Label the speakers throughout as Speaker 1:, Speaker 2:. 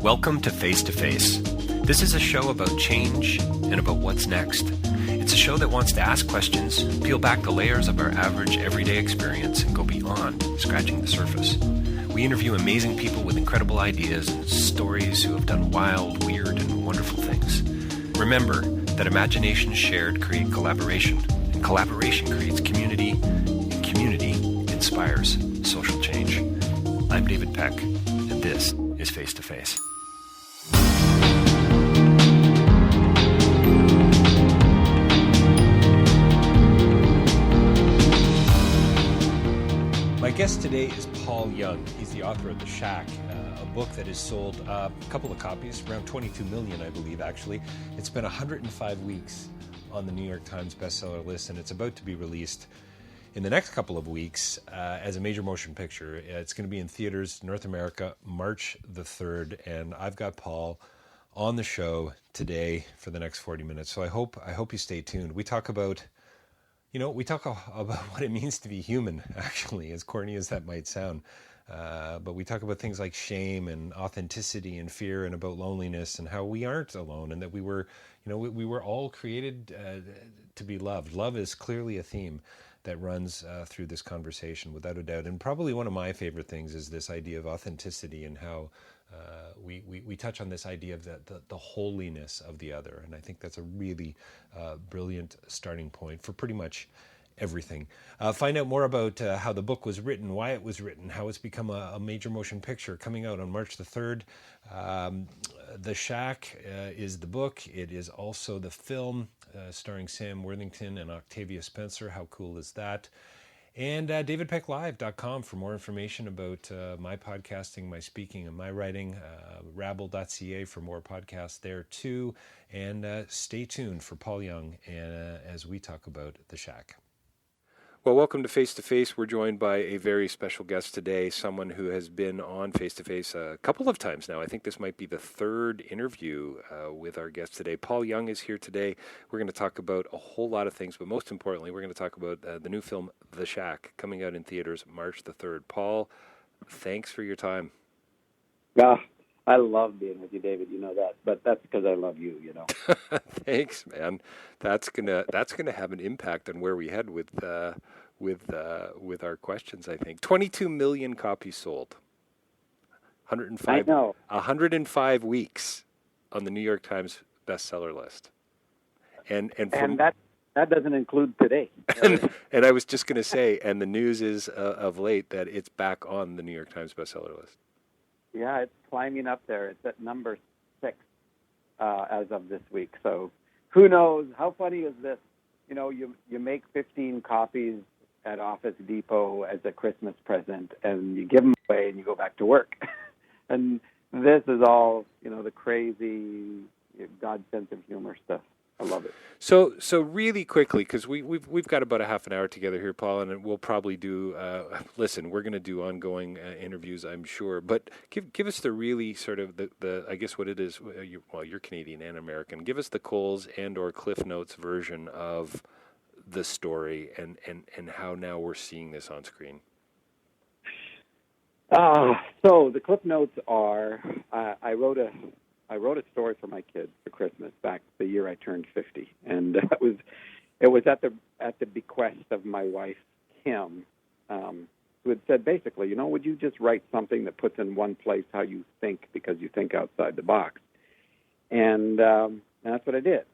Speaker 1: Welcome to Face to Face. This is a show about change and about what's next. It's a show that wants to ask questions, peel back the layers of our average everyday experience, and go beyond scratching the surface. We interview amazing people with incredible ideas and stories who have done wild, weird, and wonderful things. Remember that imagination shared creates collaboration, and collaboration creates community, and community inspires social change. I'm David Peck, and this is Face to Face. My guest today is Paul Young. He's the author of The Shack, a book that has sold a couple of copies, around 22 million, I believe, actually. It's been 105 weeks on the New York Times bestseller list, and it's about to be released in the next couple of weeks as a major motion picture. It's going to be in theaters, North America, March the 3rd, and I've got Paul on the show today for the next 40 minutes. So I hope you stay tuned. We talk about what it means to be human, actually, as corny as that might sound. But we talk about things like shame and authenticity and fear, and about loneliness and how we aren't alone, and that we were all created to be loved. Love is clearly a theme that runs through this conversation, without a doubt. And probably one of my favorite things is this idea of authenticity, and how we touch on this idea of the holiness of the other. And I think that's a really brilliant starting point for pretty much everything. Find out more about how the book was written, why it was written, how it's become a major motion picture, coming out on March the 3rd. The Shack is the book. It is also the film starring Sam Worthington and Octavia Spencer. How cool is that? And davidpecklive.com for more information about my podcasting, my speaking, and my writing. Rabble.ca for more podcasts there too. And stay tuned for Paul Young as we talk about The Shack. Well, welcome to Face to Face. We're joined by a very special guest today, someone who has been on Face to Face a couple of times now. I think this might be the third interview with our guest today. Paul Young is here today. We're going to talk about a whole lot of things, but most importantly, we're going to talk about the new film, The Shack, coming out in theaters March the 3rd. Paul, thanks for your time.
Speaker 2: I love being with you, David. You know that, but that's because I love you. You know.
Speaker 1: Thanks, man. That's gonna have an impact on where we head with our questions. I think 22 million copies sold. 105.
Speaker 2: I know.
Speaker 1: 105 weeks on the New York Times bestseller list, and
Speaker 2: that doesn't include today.
Speaker 1: and I was just going to say, and the news is of late that it's back on the New York Times bestseller list.
Speaker 2: Yeah, it's climbing up there. It's at number 6 as of this week. So who knows? How funny is this? You know, you make 15 copies at Office Depot as a Christmas present, and you give them away, and you go back to work. And this is all, the crazy God sense of humor stuff. I love it.
Speaker 1: So really quickly, because we've got about a half an hour together here, Paul, and we'll probably do. Listen, we're going to do ongoing interviews, I'm sure. But give us the really sort of the I guess what it is. You're Canadian and American. Give us the Coles and/or Cliff Notes version of the story, and how now we're seeing this on screen.
Speaker 2: So the Cliff Notes are. I wrote a story for my kids for Christmas back the year I turned 50, and it was at the bequest of my wife Kim, who had said basically, would you just write something that puts in one place how you think, because you think outside the box, and that's what I did.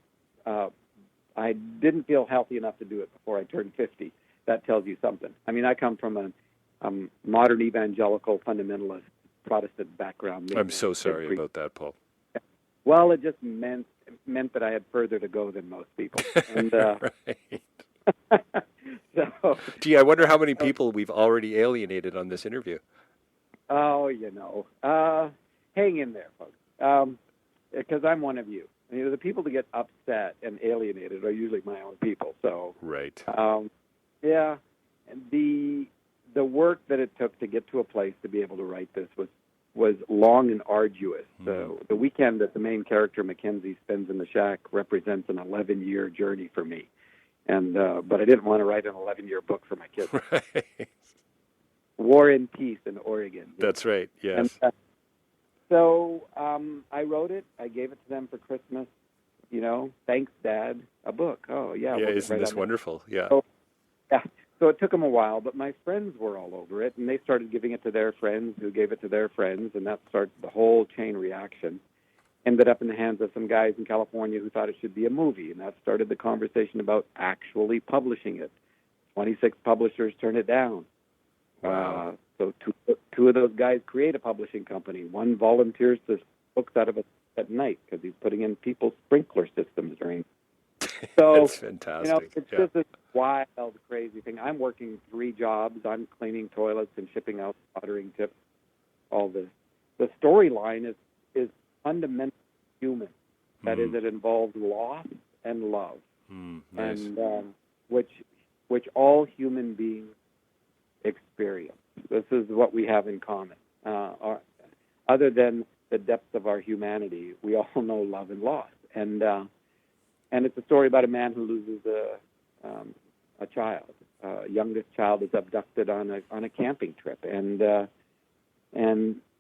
Speaker 2: I didn't feel healthy enough to do it before I turned 50. That tells you something. I mean, I come from a modern evangelical fundamentalist Protestant background.
Speaker 1: I'm so sorry about that, Paul.
Speaker 2: Well, it just meant that I had further to go than most people. And,
Speaker 1: right. So, gee, I wonder how many people we've already alienated on this interview.
Speaker 2: Oh, hang in there, folks, because I'm one of you. The people that get upset and alienated are usually my own people. So,
Speaker 1: right.
Speaker 2: Yeah, the work that it took to get to a place to be able to write this was long and arduous. The weekend that the main character, Mackenzie, spends in the shack represents an 11-year journey for me. And but I didn't want to write an 11-year book for my kids.
Speaker 1: Right.
Speaker 2: War and Peace in Oregon.
Speaker 1: That's right, yes.
Speaker 2: So I wrote it. I gave it to them for Christmas. Thanks, Dad. A book. Oh, yeah.
Speaker 1: Yeah,
Speaker 2: We'll get
Speaker 1: isn't
Speaker 2: right
Speaker 1: this
Speaker 2: on
Speaker 1: wonderful? Yeah.
Speaker 2: So, yeah. So it took them a while, but my friends were all over it, and they started giving it to their friends who gave it to their friends, and that started the whole chain reaction. Ended up in the hands of some guys in California who thought it should be a movie, and that started the conversation about actually publishing it. 26 publishers turned it down.
Speaker 1: Wow.
Speaker 2: So two of those guys create a publishing company. One volunteers to books out of it at night because he's putting in people's sprinkler systems during. So,
Speaker 1: That's fantastic.
Speaker 2: it's
Speaker 1: Yeah.
Speaker 2: just this wild, crazy thing. I'm working 3 jobs. I'm cleaning toilets and shipping out watering tips. All this. The storyline is fundamentally human. That is, it involves loss and love,
Speaker 1: Nice.
Speaker 2: and which all human beings experience. This is what we have in common. Other than the depths of our humanity, we all know love and loss. And it's a story about a man who loses a child. Youngest child is abducted on a camping trip, and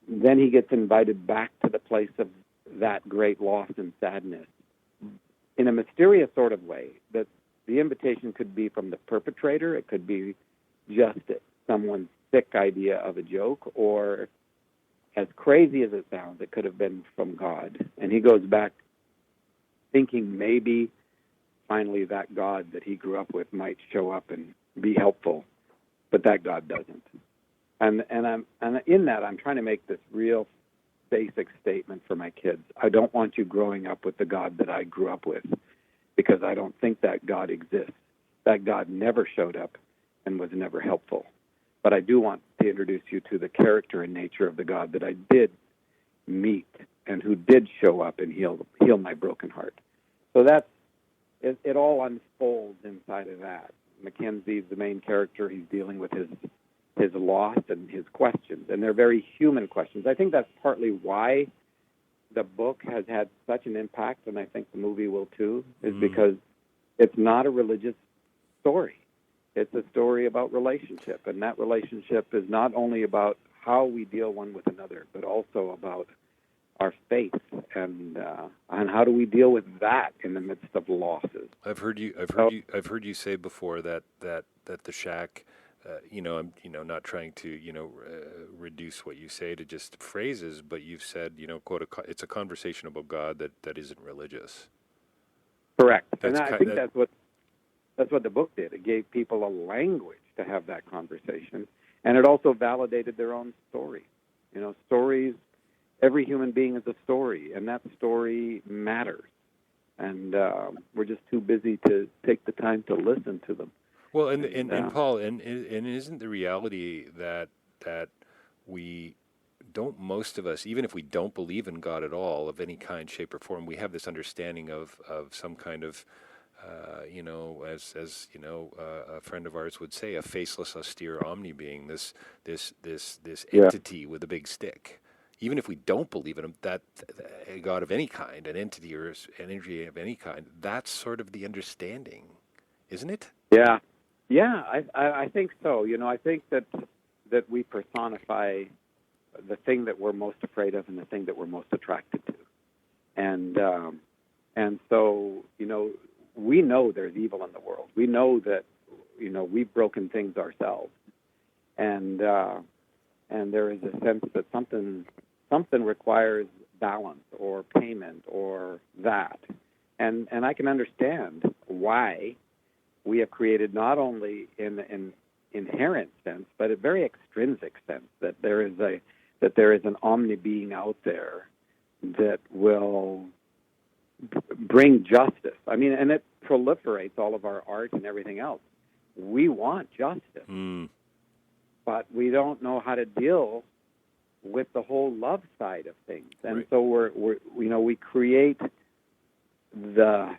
Speaker 2: then he gets invited back to the place of that great loss and sadness in a mysterious sort of way. That the invitation could be from the perpetrator, it could be just someone's sick idea of a joke, or as crazy as it sounds, it could have been from God. And he goes back thinking maybe finally that God that he grew up with might show up and be helpful, but that God doesn't. And in that, I'm trying to make this real basic statement for my kids. I don't want you growing up with the God that I grew up with, because I don't think that God exists. That God never showed up and was never helpful. But I do want to introduce you to the character and nature of the God that I did meet and who did show up and heal my broken heart. So that's it all unfolds inside of that. Mackenzie's the main character. He's dealing with his loss and his questions, and they're very human questions. I think that's partly why the book has had such an impact, and I think the movie will too, is because it's not a religious story. It's a story about relationship, and that relationship is not only about how we deal one with another, but also about our faith and how do we deal with that in the midst of losses.
Speaker 1: I've heard you say before that the shack. I'm not trying to reduce what you say to just phrases, but you've said quote it's a conversation about God that isn't religious.
Speaker 2: Correct, and I think that's what the book did. It gave people a language to have that conversation, and it also validated their own story. Stories. Every human being is a story, and that story matters. And we're just too busy to take the time to listen to them.
Speaker 1: Well, and Paul, and isn't the reality that we don't, most of us, even if we don't believe in God at all of any kind, shape, or form, we have this understanding of some kind of as a friend of ours would say, a faceless, austere omni-being, this entity with a big stick. Even if we don't believe in him, that a God of any kind, an entity or an energy of any kind, that's sort of the understanding, isn't it?
Speaker 2: Yeah, I think so. I think that we personify the thing that we're most afraid of and the thing that we're most attracted to, and so we know there's evil in the world. We know that we've broken things ourselves, and there is a sense that something requires balance or payment or that, and I can understand why we have created not only in an inherent sense but a very extrinsic sense that there is an omni being out there that will bring justice. I mean, and it proliferates all of our art and everything else. We want justice, but we don't know how to deal with the whole love side of things, and
Speaker 1: right.
Speaker 2: So we create the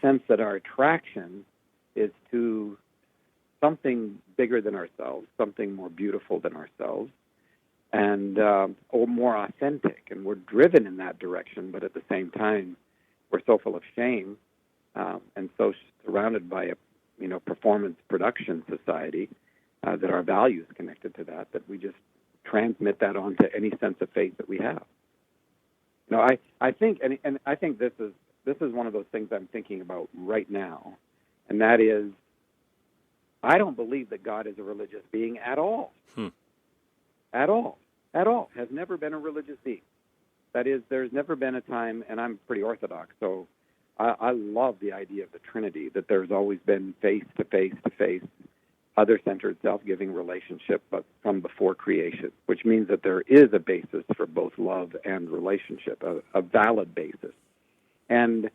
Speaker 2: sense that our attraction is to something bigger than ourselves, something more beautiful than ourselves, and or more authentic, and we're driven in that direction. But at the same time, we're so full of shame and so surrounded by a performance production society that our values connected to that we just transmit that on to any sense of faith that we have. No, I think, and I think this is one of those things I'm thinking about right now, and that is, I don't believe that God is a religious being at all. At all. At all. Has never been a religious being. That is, there's never been a time, and I'm pretty Orthodox, so I love the idea of the Trinity, that there's always been face-to-face, other-centered, self-giving relationship, but from before creation, which means that there is a basis for both love and relationship, a valid basis. And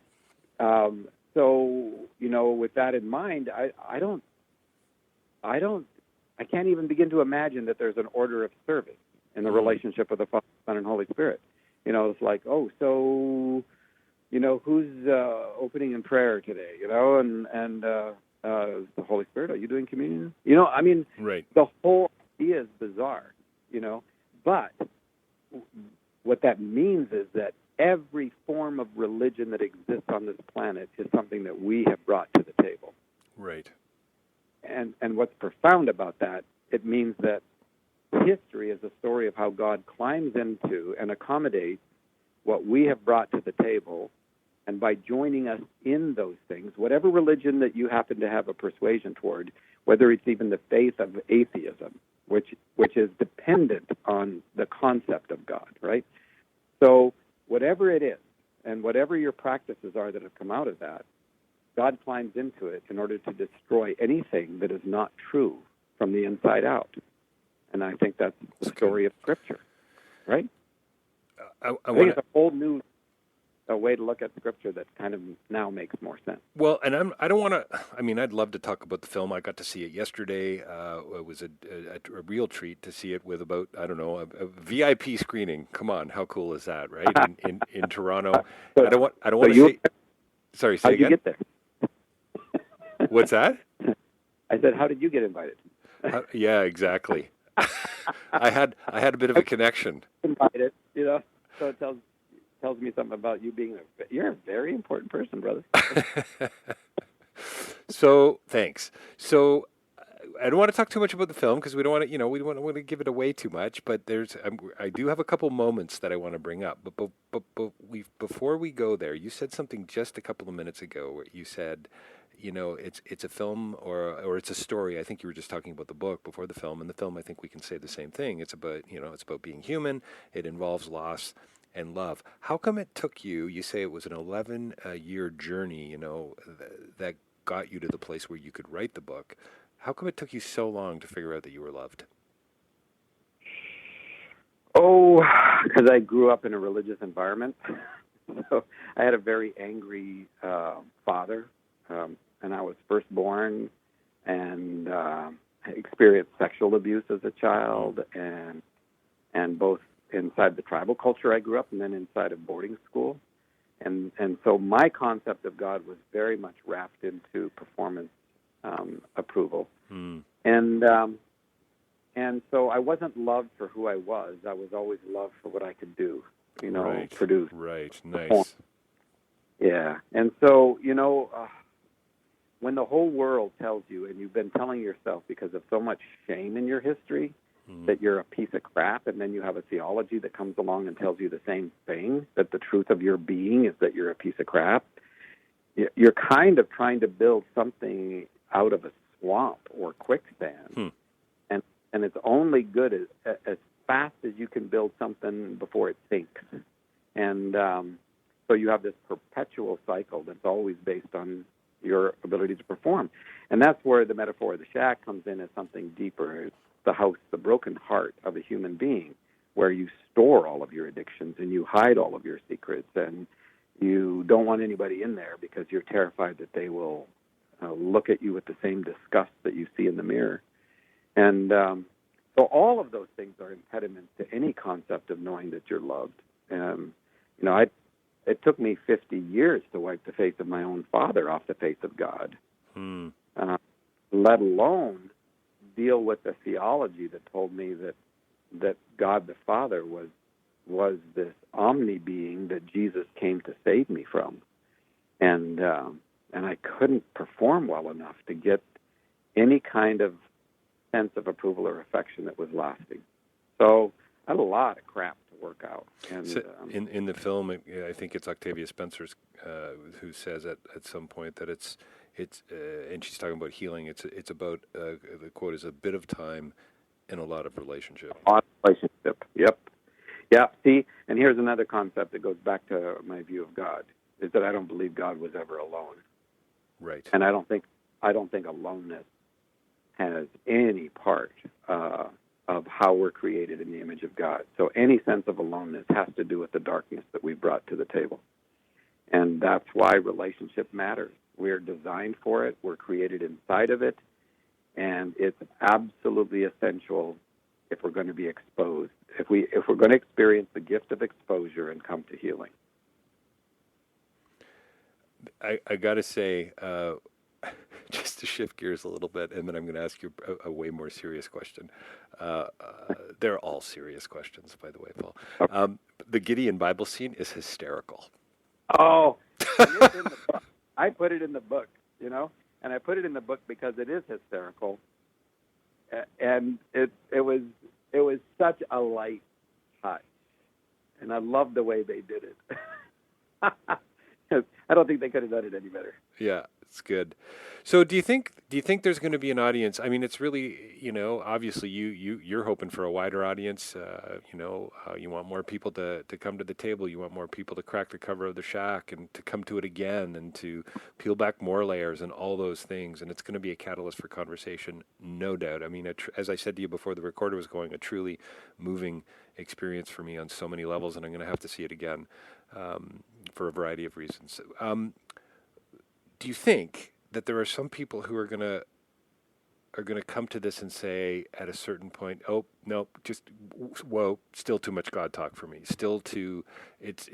Speaker 2: so, with that in mind, I can't even begin to imagine that there's an order of service in the relationship of the Father, Son, and Holy Spirit. It's like, who's opening in prayer today? And the Holy Spirit, are you doing communion?
Speaker 1: Right.
Speaker 2: The whole idea is bizarre, But what that means is that every form of religion that exists on this planet is something that we have brought to the table.
Speaker 1: Right.
Speaker 2: And what's profound about that, it means that history is a story of how God climbs into and accommodates what we have brought to the table, and by joining us in those things, whatever religion that you happen to have a persuasion toward, whether it's even the faith of atheism, which is dependent on the concept of God, right? So whatever it is, and whatever your practices are that have come out of that, God climbs into it in order to destroy anything that is not true from the inside out. And I think that's the story of Scripture, right? I think it's a whole new way to look at Scripture that kind of now makes more sense.
Speaker 1: Well, and I don't want to. I'd love to talk about the film. I got to see it yesterday. It was a real treat to see it with about a VIP screening. Come on, how cool is that, right? In Toronto.
Speaker 2: So,
Speaker 1: I don't want to say. Sorry, say
Speaker 2: again. How did you get there?
Speaker 1: What's that?
Speaker 2: I said, how did you get invited?
Speaker 1: Yeah, exactly. I had a bit of a connection.
Speaker 2: Invited, so it tells me something about you being you're a very important person, brother.
Speaker 1: So thanks. So I don't want to talk too much about the film because we don't want to, we don't want to give it away too much. But I do have a couple moments that I want to bring up. But before we go there, you said something just a couple of minutes ago where you said, it's a film or it's a story. I think you were just talking about the book before the film. And the film, I think we can say the same thing. It's about it's about being human. It involves loss and love. How come it took you? You say it was an 11-year journey. That got you to the place where you could write the book. How come it took you so long to figure out that you were loved?
Speaker 2: Oh, because I grew up in a religious environment. So I had a very angry father, and I was firstborn, and experienced sexual abuse as a child, and both inside the tribal culture I grew up, and then inside of boarding school. And so my concept of God was very much wrapped into performance approval. And so I wasn't loved for who I was. I was always loved for what I could do,
Speaker 1: right.
Speaker 2: Produce.
Speaker 1: Right, nice.
Speaker 2: Perform. Yeah. And so, when the whole world tells you, and you've been telling yourself because of so much shame in your history, that you're a piece of crap, and then you have a theology that comes along and tells you the same thing, that the truth of your being is that you're a piece of crap, you're kind of trying to build something out of a swamp or quicksand. And it's only good as fast as you can build something before it sinks. And so you have this perpetual cycle that's always based on your ability to perform. And that's where the metaphor of the shack comes in as something deeper. It's the house, the broken heart of a human being, where you store all of your addictions and you hide all of your secrets, and you don't want anybody in there because you're terrified that they will look at you with the same disgust that you see in the mirror. And so all of those things are impediments to any concept of knowing that you're loved. It took me 50 years to wipe the face of my own father off the face of God, let alone deal with the theology that told me that God the Father was this omni-being that Jesus came to save me from. And I couldn't perform well enough to get any kind of sense of approval or affection that was lasting. So I had a lot of crap to work out. And
Speaker 1: so in the film, I think it's Octavia Spencer who says at some point that it's and she's talking about healing. It's about the quote is a bit of time and a lot of relationship.
Speaker 2: On relationship, yep. Yeah, see, and here's another concept that goes back to my view of God, is that I don't believe God was ever alone.
Speaker 1: Right.
Speaker 2: And I don't think aloneness has any part of how we're created in the image of God. So any sense of aloneness has to do with the darkness that we brought to the table. And that's why relationship matters. We're designed for it. We're created inside of it. And it's absolutely essential if we're going to be exposed, if we're going to experience the gift of exposure and come to healing.
Speaker 1: I got to say, just to shift gears a little bit, and then I'm going to ask you a way more serious question. They're all serious questions, by the way, Paul.
Speaker 2: Okay.
Speaker 1: The Gideon Bible scene is hysterical.
Speaker 2: Oh, it's in the book. I put it in the book, and I put it in the book because it is hysterical, and it was such a light touch, and I love the way they did it. I don't think they could have done it any better.
Speaker 1: Yeah, it's good. So do you think there's going to be an audience? I mean, it's really, obviously you're hoping for a wider audience. You want more people to come to the table. You want more people to crack the cover of the shack and to come to it again and to peel back more layers and all those things. And it's going to be a catalyst for conversation, no doubt. I mean, as I said to you before the recorder was going, a truly moving experience for me on so many levels, and I'm going to have to see it again for a variety of reasons. Do you think that there are some people who are going to come to this and say at a certain point, oh no, just whoa, still too much God talk for me, still too, it's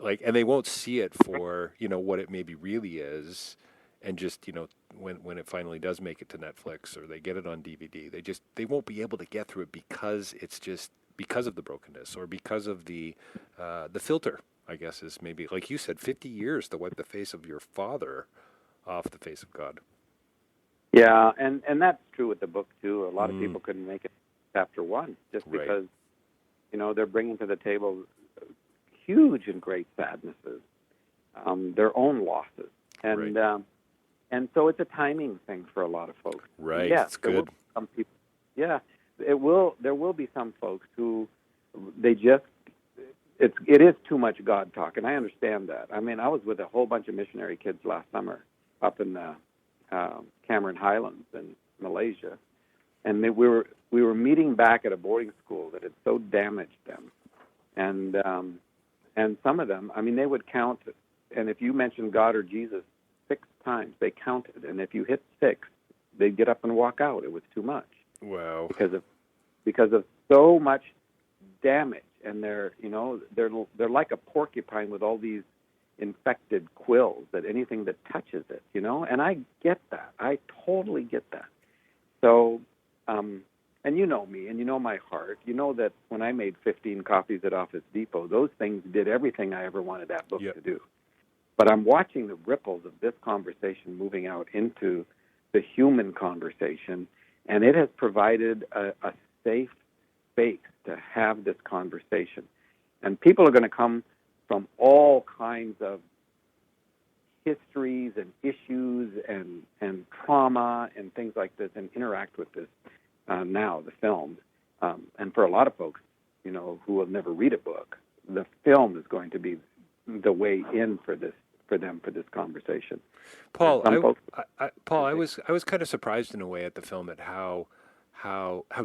Speaker 1: like, and they won't see it for what it maybe really is, and just when it finally does make it to Netflix or they get it on DVD, they won't be able to get through it because it's just because of the brokenness or because of the filter. I guess is maybe, like you said, 50 years to wipe the face of your father off the face of God.
Speaker 2: Yeah, and that's true with the book, too. A lot of people couldn't make it chapter 1 just because, they're bringing to the table huge and great sadnesses, their own losses. And and so it's a timing thing for a lot of folks.
Speaker 1: Right,
Speaker 2: yes,
Speaker 1: it's good.
Speaker 2: Some people, there will be some folks who they just, it is too much God talk, and I understand that. I mean, I was with a whole bunch of missionary kids last summer up in the Cameron Highlands in Malaysia, and we were meeting back at a boarding school that had so damaged them, and some of them, I mean, they would count, and if you mentioned God or Jesus 6 times, they counted, and if you hit 6, they'd get up and walk out. It was too much.
Speaker 1: Wow.
Speaker 2: Because of so much damage. And they're like a porcupine with all these infected quills that anything that touches it, and I get that. I totally get that. So, and you know me, and you know my heart. You know that when I made 15 copies at Office Depot, those things did everything I ever wanted that book to do. But I'm watching the ripples of this conversation moving out into the human conversation, and it has provided a safe space to have this conversation. And people are going to come from all kinds of histories and issues and trauma and things like this and interact with this now, the film. And for a lot of folks, who will never read a book, the film is going to be the way in for this conversation.
Speaker 1: Paul, I was kind of surprised in a way at the film at how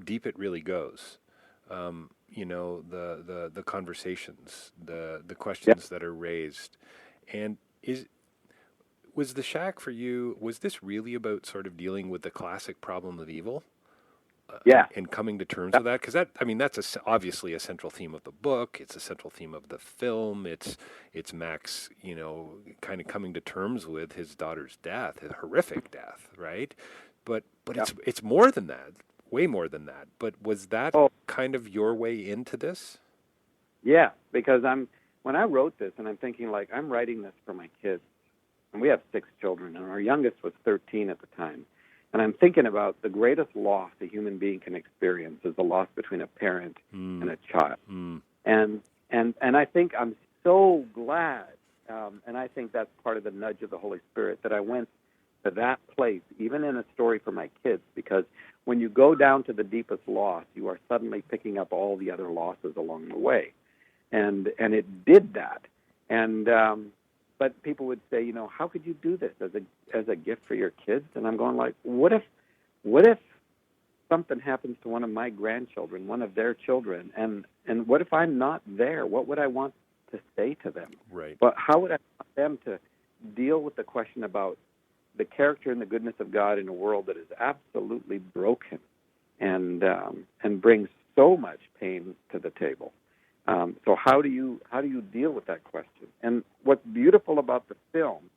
Speaker 1: deep it really goes. The conversations, the questions that are raised, and was the shack for you? Was this really about sort of dealing with the classic problem of evil? And coming to terms with that, because that's obviously a central theme of the book. It's a central theme of the film. It's Mack's, kind of coming to terms with his daughter's death, his horrific death, right? But it's more than that, way more than that. But was that kind of your way into this?
Speaker 2: Yeah, because when I wrote this, and I'm thinking like I'm writing this for my kids, and we have 6 children, and our youngest was 13 at the time. And I'm thinking about the greatest loss a human being can experience is the loss between a parent and a child. and I think I'm so glad, and I think that's part of the nudge of the Holy Spirit, that I went to that place, even in a story for my kids, because when you go down to the deepest loss, you are suddenly picking up all the other losses along the way. And it did that. And but people would say, how could you do this as a gift for your kids? And I'm going like, what if something happens to one of my grandchildren, one of their children, and what if I'm not there? What would I want to say to them?
Speaker 1: Right.
Speaker 2: But how would I want them to deal with the question about the character and the goodness of God in a world that is absolutely broken and brings so much pain to the table? So how do you deal with that question? And what's beautiful about the film,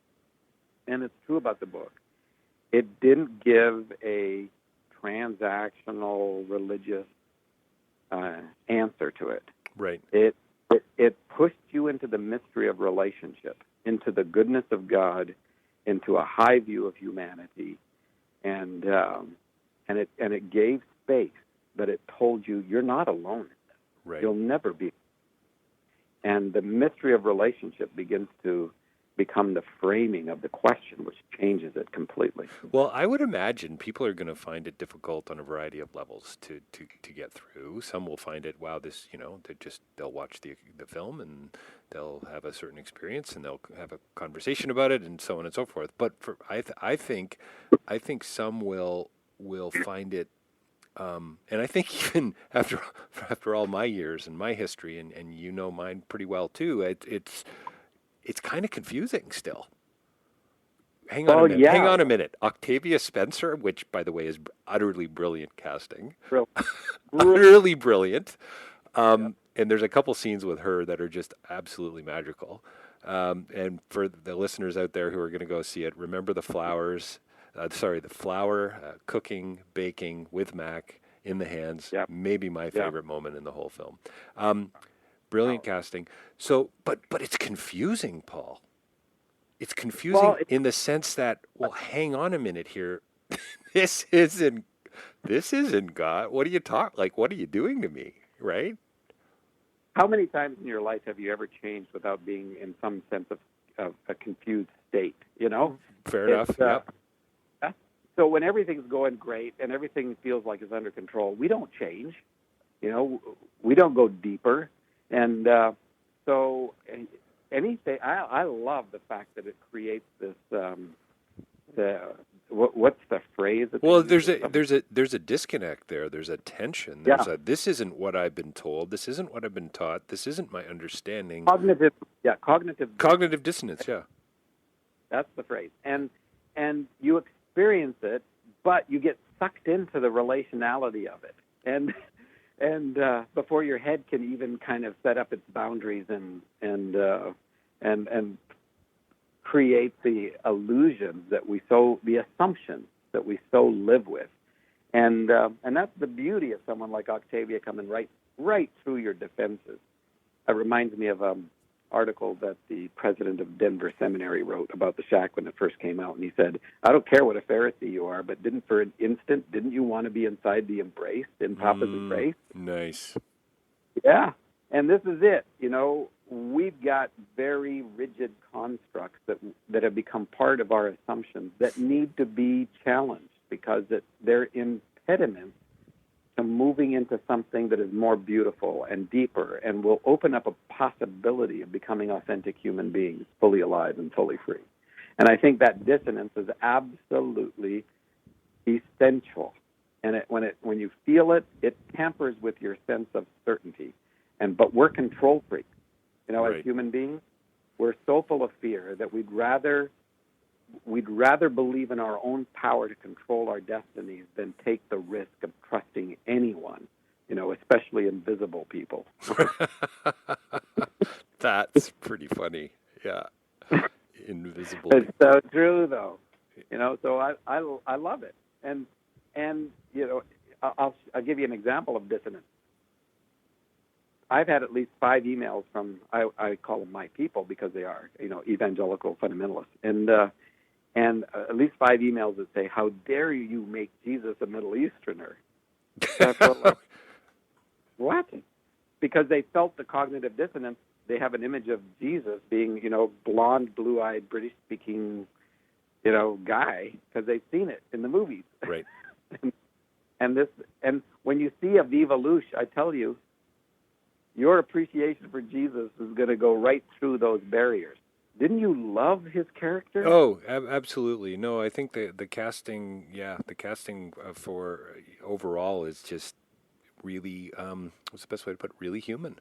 Speaker 2: and it's true about the book, it didn't give a transactional religious answer to it.
Speaker 1: Right.
Speaker 2: It pushed you into the mystery of relationship, into the goodness of God, into a high view of humanity, and it gave space, but it told you you're not alone in this.
Speaker 1: Right.
Speaker 2: You'll never be. And the mystery of relationship begins to become the framing of the question, which changes it completely.
Speaker 1: Well, I would imagine people are going to find it difficult on a variety of levels to get through. Some will find it, wow, this, they'll watch the film and they'll have a certain experience and they'll have a conversation about it and so on and so forth. But I think some will find it, and I think even after all my years and my history, and mine pretty well too, it's kind of confusing still. Hang on a minute.
Speaker 2: Yeah.
Speaker 1: Hang on a minute. Octavia Spencer, which, by the way, is utterly brilliant casting. Utterly brilliant. And there's a couple scenes with her that are just absolutely magical. And for the listeners out there who are going to go see it, remember the flour cooking, baking with Mack in the hands.
Speaker 2: Yep.
Speaker 1: Maybe my favorite moment in the whole film. Brilliant casting. So, but it's confusing, Paul. It's confusing in the sense that, hang on a minute here. This isn't God. What are you what are you doing to me, right?
Speaker 2: How many times in your life have you ever changed without being in some sense of a confused state,
Speaker 1: Fair enough, yeah.
Speaker 2: So when everything's going great and everything feels like it's under control, we don't change. We don't go deeper. And so anything, I love the fact that it creates this, what's the phrase?
Speaker 1: Well, there's a disconnect there. There's a tension. This isn't what I've been told. This isn't what I've been taught. This isn't my understanding.
Speaker 2: Cognitive
Speaker 1: dissonance, yeah.
Speaker 2: That's the phrase. And you experience it, but you get sucked into the relationality of it. And before your head can even kind of set up its boundaries and create the illusions the assumptions that we so live with, and that's the beauty of someone like Octavia coming right through your defenses. It reminds me of an article that the president of Denver Seminary wrote about the shack when it first came out, and he said, "I don't care what a Pharisee you are, but didn't you want to be inside the embrace, in Papa's embrace?"
Speaker 1: Nice.
Speaker 2: Yeah, and this is it. We've got very rigid constructs that have become part of our assumptions that need to be challenged because they're impediments to moving into something that is more beautiful and deeper and will open up a possibility of becoming authentic human beings, fully alive and fully free. And I think that dissonance is absolutely essential. And when you feel it, it tampers with your sense of certainty. But we're control freaks.
Speaker 1: Right.
Speaker 2: As human beings, we're so full of fear that we'd rather believe in our own power to control our destinies than take the risk of trusting anyone, especially invisible people.
Speaker 1: That's pretty funny. Yeah. Invisible.
Speaker 2: It's so true, though. So I love it. And I'll give you an example of dissonance. I've had at least 5 emails from, I call them my people because they are, evangelical fundamentalists. And at least 5 emails that say, "How dare you make Jesus a Middle Easterner?" What? because they felt the cognitive dissonance. They have an image of Jesus being, blonde, blue-eyed, British-speaking, guy, because they've seen it in the movies.
Speaker 1: Right.
Speaker 2: and when you see a Viva Luce, I tell you, your appreciation for Jesus is going to go right through those barriers. Didn't you love his character?
Speaker 1: Oh, absolutely. No, I think the casting, for overall is just really, what's the best way to put it? Really human,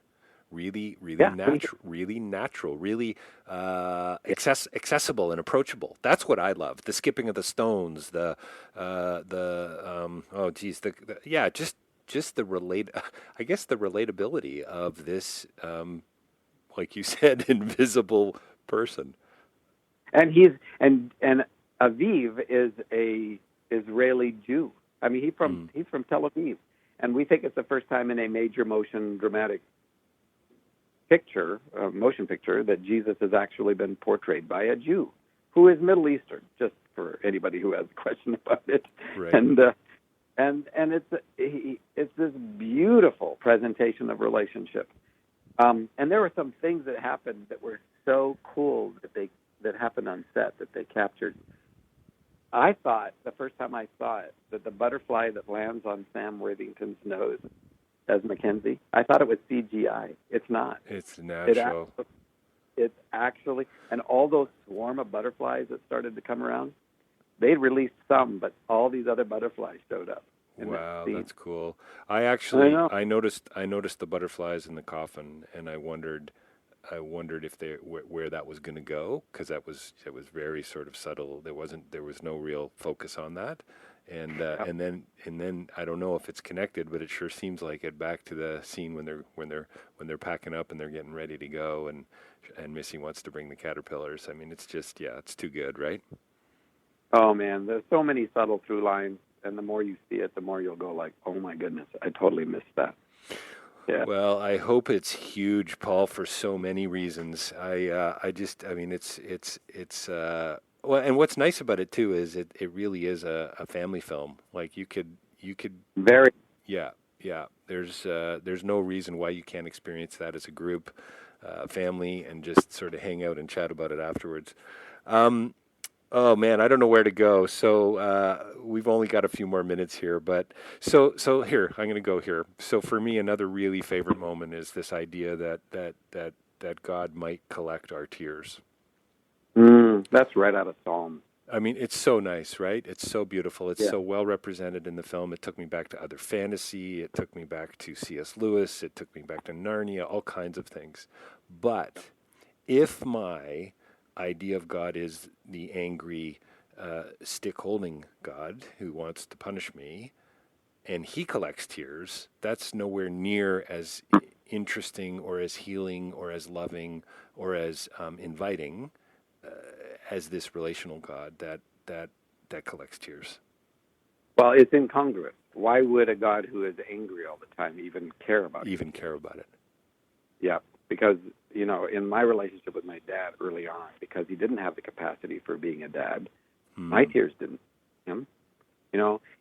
Speaker 1: really natural, really accessible and approachable. That's what I love. The skipping of the stones, just I guguess the relatability of this, like you said, invisible person.
Speaker 2: And Aviv is a Israeli Jew. I mean, he's from Tel Aviv, and we think it's the first time in a major motion picture that Jesus has actually been portrayed by a Jew who is Middle Eastern. Just for anybody who has a question about it,
Speaker 1: right.
Speaker 2: And it's this beautiful presentation of relationship. And there were some things that happened that were so cool that happened on set that they captured. I thought the first time I saw it that the butterfly that lands on Sam Worthington's nose as Mackenzie, I thought it was CGI. It's not.
Speaker 1: It's natural.
Speaker 2: It's actually, and all those swarm of butterflies that started to come around, they'd released some, but all these other butterflies showed up.
Speaker 1: Wow, that's cool. I noticed the butterflies in the coffin, and I wondered if where that was going to go, because that was very sort of subtle. There was no real focus on that, and then I don't know if it's connected, but it sure seems like it. Back to the scene when they're packing up and they're getting ready to go, and Missy wants to bring the caterpillars. I mean, it's just it's too good, right?
Speaker 2: Oh man, there's so many subtle through lines. And the more you see it, the more you'll go like, oh my goodness, I totally missed that. Yeah.
Speaker 1: Well, I hope it's huge, Paul, for so many reasons. It's well, and what's nice about it too is it really is a family film. Like you could
Speaker 2: very.
Speaker 1: Yeah. There's no reason why you can't experience that as a group, family, and just sort of hang out and chat about it afterwards. Oh man, I don't know where to go. So we've only got a few more minutes here, but so here I'm going to go here. So for me, another really favorite moment is this idea that God might collect our tears.
Speaker 2: That's right out of Psalm.
Speaker 1: I mean, it's so nice, right? It's so beautiful. It's so well represented in the film. It took me back to other fantasy. It took me back to C.S. Lewis. It took me back to Narnia. All kinds of things. But if my idea of God is the angry, stick-holding God who wants to punish me, and he collects tears, that's nowhere near as interesting or as healing or as loving or as inviting as this relational God that collects tears.
Speaker 2: Well, it's incongruous. Why would a God who is angry all the time even care about it? Yeah, because in my relationship with my dad early on, because he didn't have the capacity for being a dad, my tears didn't.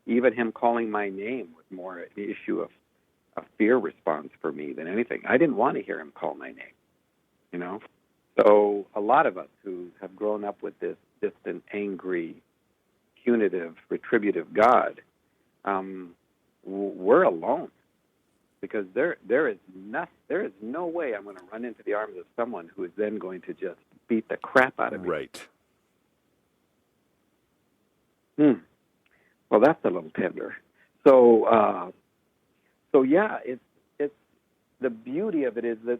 Speaker 2: Even him calling my name was more an issue of a fear response for me than anything. I didn't want to hear him call my name. So a lot of us who have grown up with this distant, angry, punitive, retributive God, we're alone. Because there is no way I'm going to run into the arms of someone who is then going to just beat the crap out of me.
Speaker 1: Right.
Speaker 2: Well, that's a little tender. So yeah, it's the beauty of it is that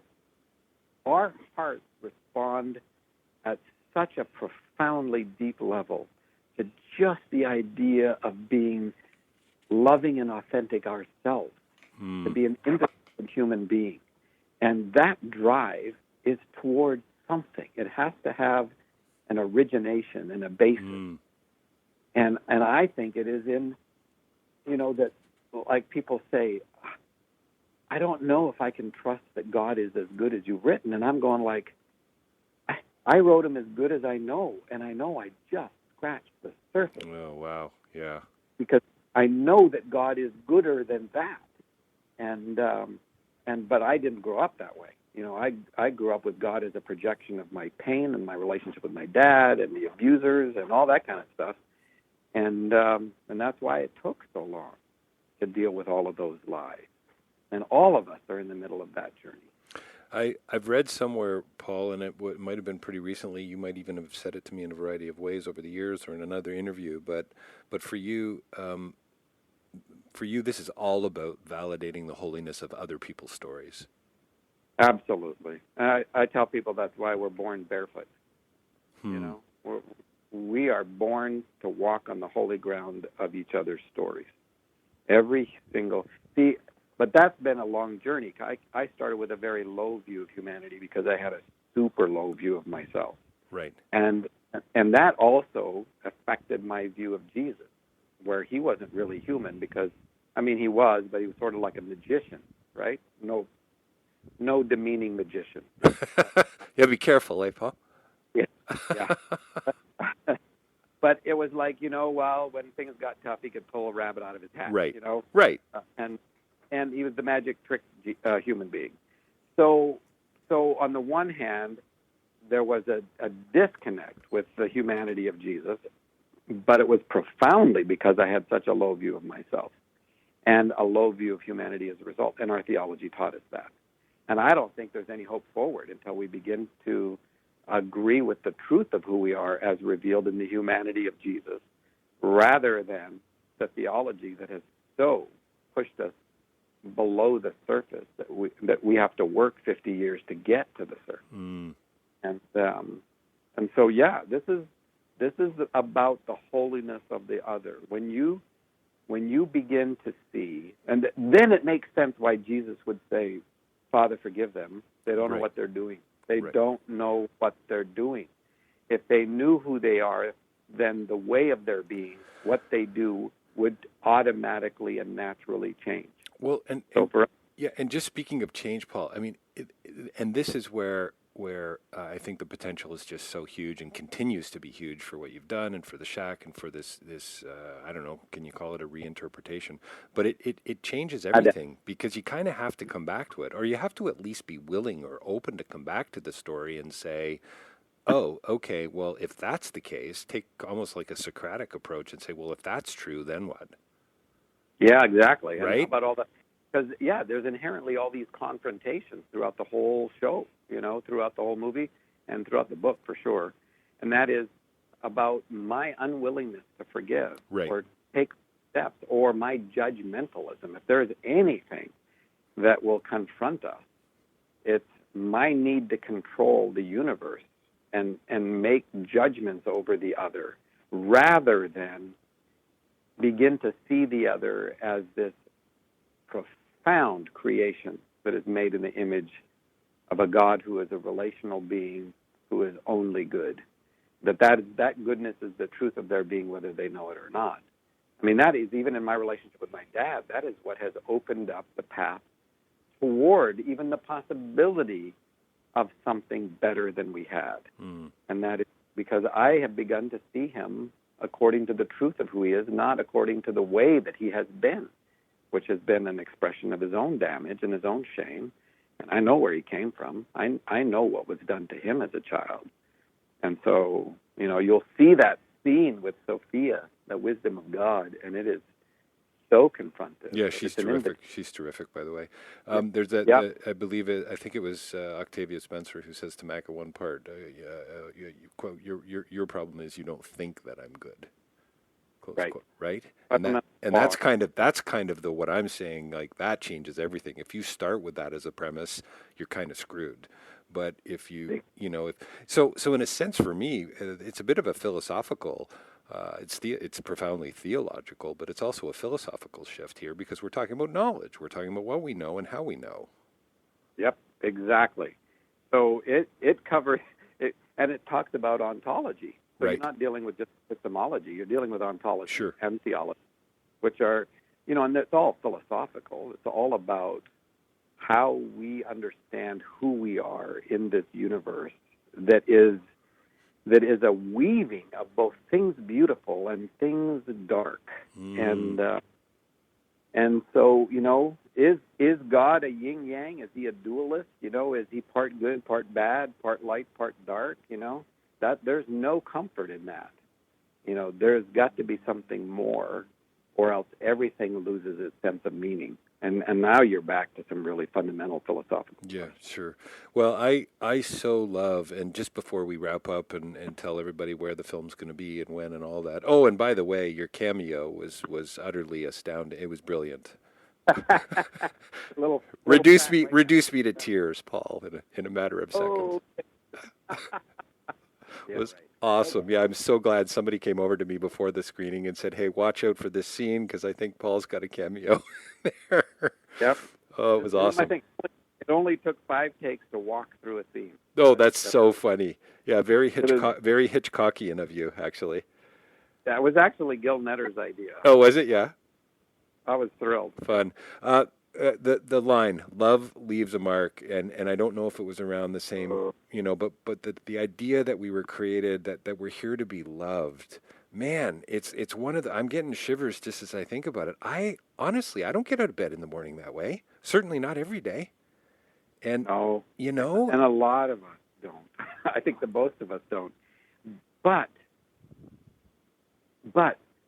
Speaker 2: our hearts respond at such a profoundly deep level to just the idea of being loving and authentic ourselves. To be an independent human being. And that drive is towards something. It has to have an origination and a basis. And I think it is in, that, like people say, I don't know if I can trust that God is as good as you've written. And I'm going like, I wrote him as good as I know, and I know I just scratched the surface.
Speaker 1: Oh, wow, yeah.
Speaker 2: Because I know that God is gooder than that. And but I didn't grow up that way. I grew up with God as a projection of my pain and my relationship with my dad and the abusers and all that kind of stuff. And that's why it took so long to deal with all of those lies. And all of us are in the middle of that journey.
Speaker 1: I've read somewhere, Paul, and it might have been pretty recently, you might even have said it to me in a variety of ways over the years or in another interview, but for you, this is all about validating the holiness of other people's stories.
Speaker 2: Absolutely. I tell people that's why we're born barefoot. We are born to walk on the holy ground of each other's stories. But that's been a long journey. I started with a very low view of humanity because I had a super low view of myself.
Speaker 1: Right.
Speaker 2: And that also affected my view of Jesus, where he wasn't really human because, he was, but he was sort of like a magician, right? No demeaning magician.
Speaker 1: Yeah, be careful, Paul?
Speaker 2: Yeah. But it was like, when things got tough, he could pull a rabbit out of his hat.
Speaker 1: Right.
Speaker 2: Right. And he was the magic trick human being. So on the one hand, there was a disconnect with the humanity of Jesus, but it was profoundly because I had such a low view of myself and a low view of humanity as a result. And our theology taught us that. And I don't think there's any hope forward until we begin to agree with the truth of who we are as revealed in the humanity of Jesus, rather than the theology that has so pushed us below the surface that we have to work 50 years to get to the surface. And so this is about the holiness of the other. When you begin to see, and then it makes sense why Jesus would say, Father, forgive them. They don't know what they're doing. They don't know what they're doing. If they knew who they are, then the way of their being, what they do, would automatically and naturally change.
Speaker 1: Well, and just speaking of change, Paul, and this is where I think the potential is just so huge and continues to be huge for what you've done and for the Shack and for this I don't know, can you call it a reinterpretation? But it changes everything because you kind of have to come back to it, or you have to at least be willing or open to come back to the story and say, oh, okay, well, if that's the case, take almost like a Socratic approach and say, well, if that's true, then what?
Speaker 2: Yeah, exactly.
Speaker 1: Right?
Speaker 2: And how about all the... Because, there's inherently all these confrontations throughout the whole show, throughout the whole movie and throughout the book for sure. And that is about my unwillingness to forgive or take steps, or my judgmentalism. If there's anything that will confront us, it's my need to control the universe and make judgments over the other, rather than begin to see the other as this profound creation that is made in the image of a God who is a relational being who is only good. That goodness is the truth of their being, whether they know it or not. That is, even in my relationship with my dad, that is what has opened up the path toward even the possibility of something better than we had. And that is because I have begun to see him according to the truth of who he is, not according to the way that he has been, which has been an expression of his own damage and his own shame. And I know where he came from. I know what was done to him as a child. And so, you'll see that scene with Sophia, the wisdom of God, and it is so confrontive.
Speaker 1: Yeah, she's terrific. She's terrific, by the way. There's I believe I think it was Octavia Spencer who says to Mack at one part, you quote, your problem is you don't think that I'm good. Close quote, right? And that's kind of the what I'm saying, like that changes everything. If you start with that as a premise, you're kind of screwed. But if you so in a sense for me, it's a bit of a philosophical. It's profoundly theological, but it's also a philosophical shift here because we're talking about knowledge. We're talking about what we know and how we know.
Speaker 2: Yep, exactly. So it covers it, and it talks about ontology. So you're not dealing with just epistemology. You're dealing with ontology and theology, which are, and it's all philosophical. It's all about how we understand who we are in this universe that is a weaving of both things beautiful and things dark. And so, is God a yin yang? Is he a dualist? Is he part good, part bad, part light, part dark? That there's no comfort in that. There's got to be something more, or else everything loses its sense of meaning. And now you're back to some really fundamental philosophical
Speaker 1: Yeah,
Speaker 2: questions.
Speaker 1: sure. Well, I so love, and just before we wrap up and tell everybody where the film's going to be and when and all that. Oh, and by the way, your cameo was utterly astounding. It was brilliant.
Speaker 2: little
Speaker 1: Reduce
Speaker 2: fact
Speaker 1: me
Speaker 2: right
Speaker 1: reduce me to tears, Paul, in a matter of seconds.
Speaker 2: Oh,
Speaker 1: It was awesome. Yeah, I'm so glad somebody came over to me before the screening and said, "Hey, watch out for this scene because I think Paul's got a cameo there."
Speaker 2: Yep.
Speaker 1: Oh, it was awesome.
Speaker 2: I think it only took 5 takes to walk through a scene.
Speaker 1: Oh, that's so funny. Yeah, very Hitchcockian of you, actually.
Speaker 2: That was actually Gil Netter's idea.
Speaker 1: Oh, was it? Yeah.
Speaker 2: I was thrilled.
Speaker 1: Fun. The line "love leaves a mark," and I don't know if it was around the same, but the idea that we were created, that we're here to be loved. Man, it's one of the. I'm getting shivers just as I think about it. I don't get out of bed in the morning that way. Certainly not every day. And
Speaker 2: no,
Speaker 1: and
Speaker 2: a lot of us don't. I think the most of us don't. But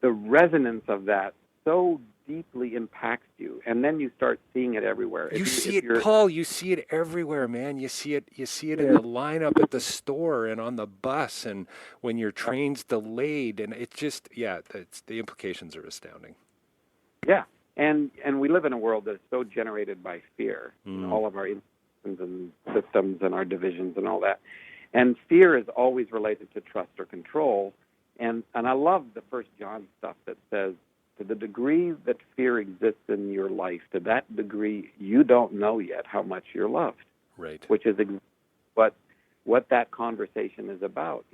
Speaker 2: the resonance of that so deeply impacts you, and then you start seeing it everywhere.
Speaker 1: You see it, Paul. You see it everywhere, man. You see it in the lineup at the store and on the bus, and when your train's delayed, and it's just the implications are astounding.
Speaker 2: Yeah, and we live in a world that is so generated by fear. All of our institutions and systems and our divisions and all that, and fear is always related to trust or control. And I love the First John stuff that says, to the degree that fear exists in your life, to that degree you don't know yet how much you're loved.
Speaker 1: Right.
Speaker 2: Which is what that conversation is about.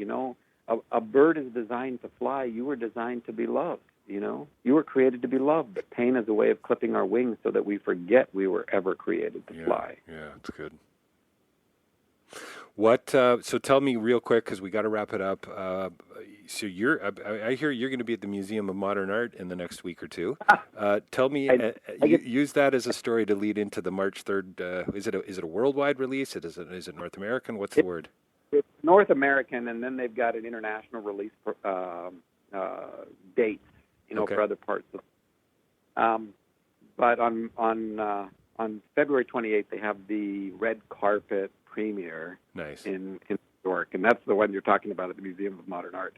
Speaker 2: A bird is designed to fly. You were designed to be loved. You were created to be loved. But pain is a way of clipping our wings so that we forget we were ever created to fly.
Speaker 1: Yeah, it's good. What? So tell me real quick, because we got to wrap it up. So I hear you're going to be at the Museum of Modern Art in the next week or two. Tell me, use that as a story to lead into the March 3rd. Is it a worldwide release? Is it North American? What's the word?
Speaker 2: It's North American, and then they've got an international release dates, for other parts. But on February 28th, they have the red carpet premiere.
Speaker 1: Nice.
Speaker 2: in New York, and that's the one you're talking about at the Museum of Modern Art.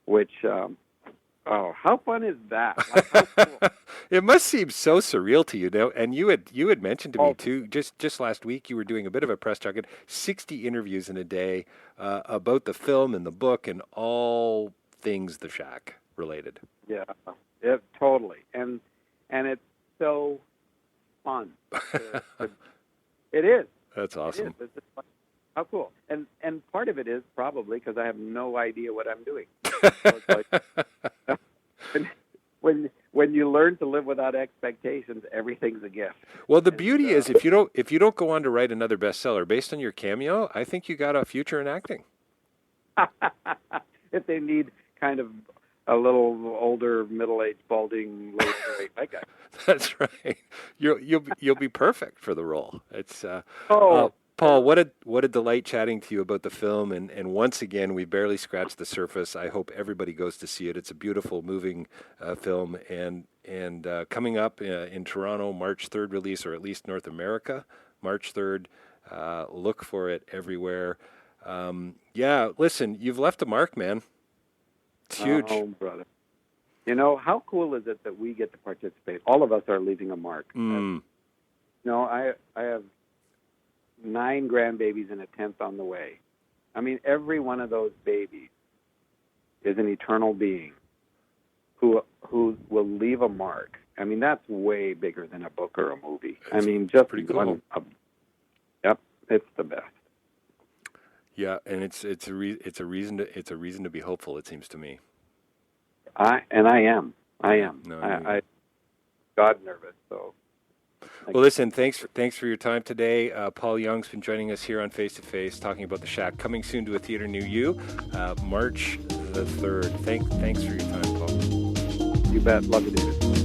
Speaker 2: Which, how fun is that? Like, how cool.
Speaker 1: It must seem so surreal to you, and you had mentioned to me too, just last week, you were doing a bit of a press junket, 60 interviews in a day about the film and the book and all things The Shack related.
Speaker 2: Yeah, totally, and it's so fun. It is.
Speaker 1: That's awesome.
Speaker 2: It is. It's just fun. How cool. And part of it is probably because I have no idea what I'm doing. So it's like, when you learn to live without expectations, everything's a gift.
Speaker 1: Well, the beauty is if you don't go on to write another bestseller based on your cameo, I think you got a future in acting.
Speaker 2: If they need kind of a little older, middle-aged, balding lady, that guy.
Speaker 1: That's right. You'll be perfect for the role. It's Paul, what a delight chatting to you about the film, and once again, we barely scratched the surface. I hope everybody goes to see it. It's a beautiful, moving film, and coming up in Toronto, March 3rd release, or at least North America, March 3rd. Look for it everywhere. Listen, you've left a mark, man. It's huge.
Speaker 2: Oh, brother. How cool is it that we get to participate? All of us are leaving a mark. I have 9 grandbabies and a 10th on the way. I mean, every one of those babies is an eternal being who will leave a mark. I mean, that's way bigger than a book or a movie.
Speaker 1: It's
Speaker 2: just
Speaker 1: pretty cool.
Speaker 2: Yep, it's the best.
Speaker 1: Yeah, and it's a reason to be hopeful. It seems to me.
Speaker 2: I am.
Speaker 1: No,
Speaker 2: I got nervous, so.
Speaker 1: Well, listen, thanks for your time today. Paul Young's been joining us here on Face to Face, talking about The Shack, coming soon to a theater near you, March the 3rd. Thanks for your time, Paul.
Speaker 2: You bet. Love you, David.